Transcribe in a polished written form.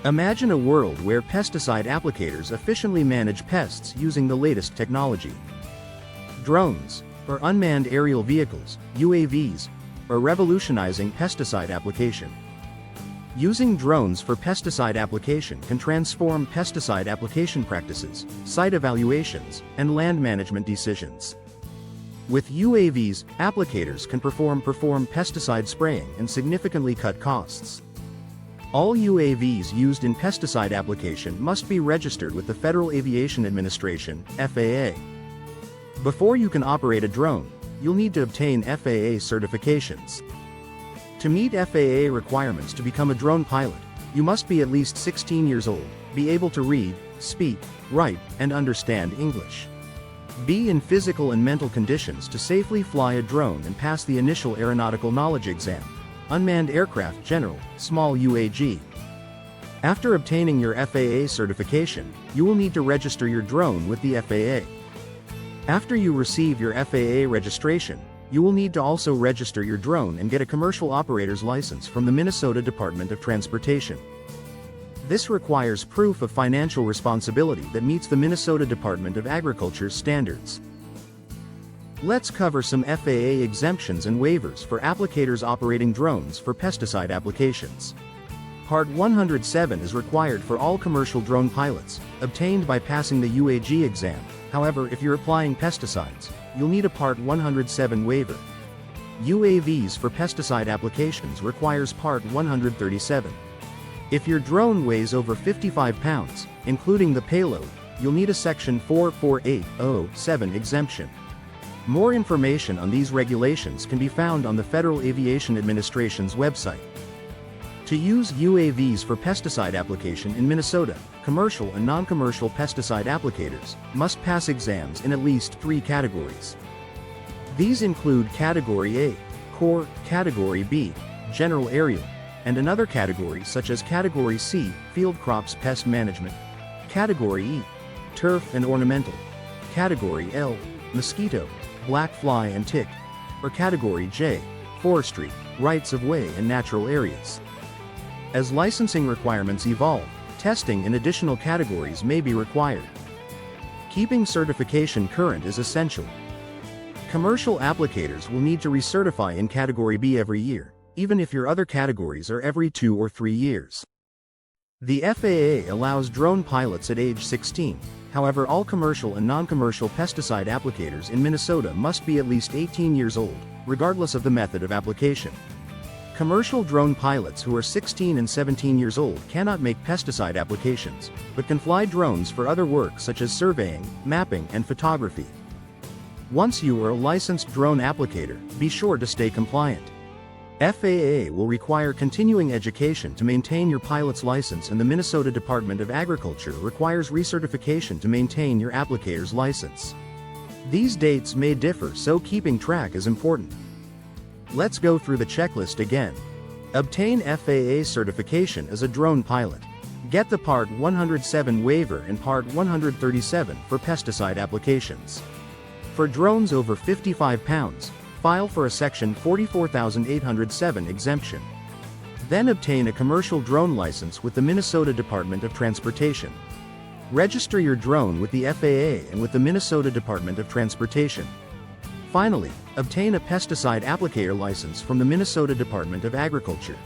Imagine a world where pesticide applicators efficiently manage pests using the latest technology. Drones, or unmanned aerial vehicles, UAVs, are revolutionizing pesticide application. Using drones for pesticide application can transform pesticide application practices, site evaluations, and land management decisions. With UAVs, applicators can perform pesticide spraying and significantly cut costs. All UAVs used in pesticide application must be registered with the Federal Aviation Administration, FAA. Before you can operate a drone, you'll need to obtain FAA certifications. To meet FAA requirements to become a drone pilot, you must be at least 16 years old, be able to read, speak, write, and understand English. Be in physical and mental conditions to safely fly a drone and pass the initial aeronautical knowledge exam. Unmanned aircraft general, small UAG. After obtaining your FAA certification, you will need to register your drone with the FAA. After you receive your FAA registration, you will need to also register your drone and get a commercial operator's license from the Minnesota Department of Transportation. This requires proof of financial responsibility that meets the Minnesota Department of Agriculture's standards. Let's cover some FAA exemptions and waivers for applicators operating drones for pesticide applications. Part 107 is required for all commercial drone pilots, obtained by passing the UAG exam. However, if you're applying pesticides, you'll need a Part 107 waiver. UAVs for pesticide applications requires Part 137. If your drone weighs over 55 pounds, including the payload, you'll need a Section 44807 exemption. More information on these regulations can be found on the Federal Aviation Administration's website. To use UAVs for pesticide application in Minnesota, commercial and non-commercial pesticide applicators must pass exams in at least 3 categories. These include Category A, Core, Category B, General Aerial, and another category such as Category C, Field Crops Pest Management, Category E, Turf and Ornamental, Category L, Mosquito, Black Fly and Tick, or Category J, Forestry, Rights of Way and Natural Areas. As licensing requirements evolve, testing in additional categories may be required. Keeping certification current is essential. Commercial applicators will need to recertify in Category B every year, even if your other categories are every 2 or 3 years. The FAA allows drone pilots at age 16, however all commercial and non-commercial pesticide applicators in Minnesota must be at least 18 years old, regardless of the method of application. Commercial drone pilots who are 16 and 17 years old cannot make pesticide applications, but can fly drones for other work such as surveying, mapping, and photography. Once you are a licensed drone applicator, be sure to stay compliant. FAA will require continuing education to maintain your pilot's license, and the Minnesota Department of Agriculture requires recertification to maintain your applicator's license. These dates may differ, so keeping track is important. Let's go through the checklist again. Obtain FAA certification as a drone pilot. Get the Part 107 waiver and Part 137 for pesticide applications. For drones over 55 pounds, file for a Section 44807 exemption. Then obtain a commercial drone license with the Minnesota Department of Transportation. Register your drone with the FAA and with the Minnesota Department of Transportation. Finally, obtain a pesticide applicator license from the Minnesota Department of Agriculture.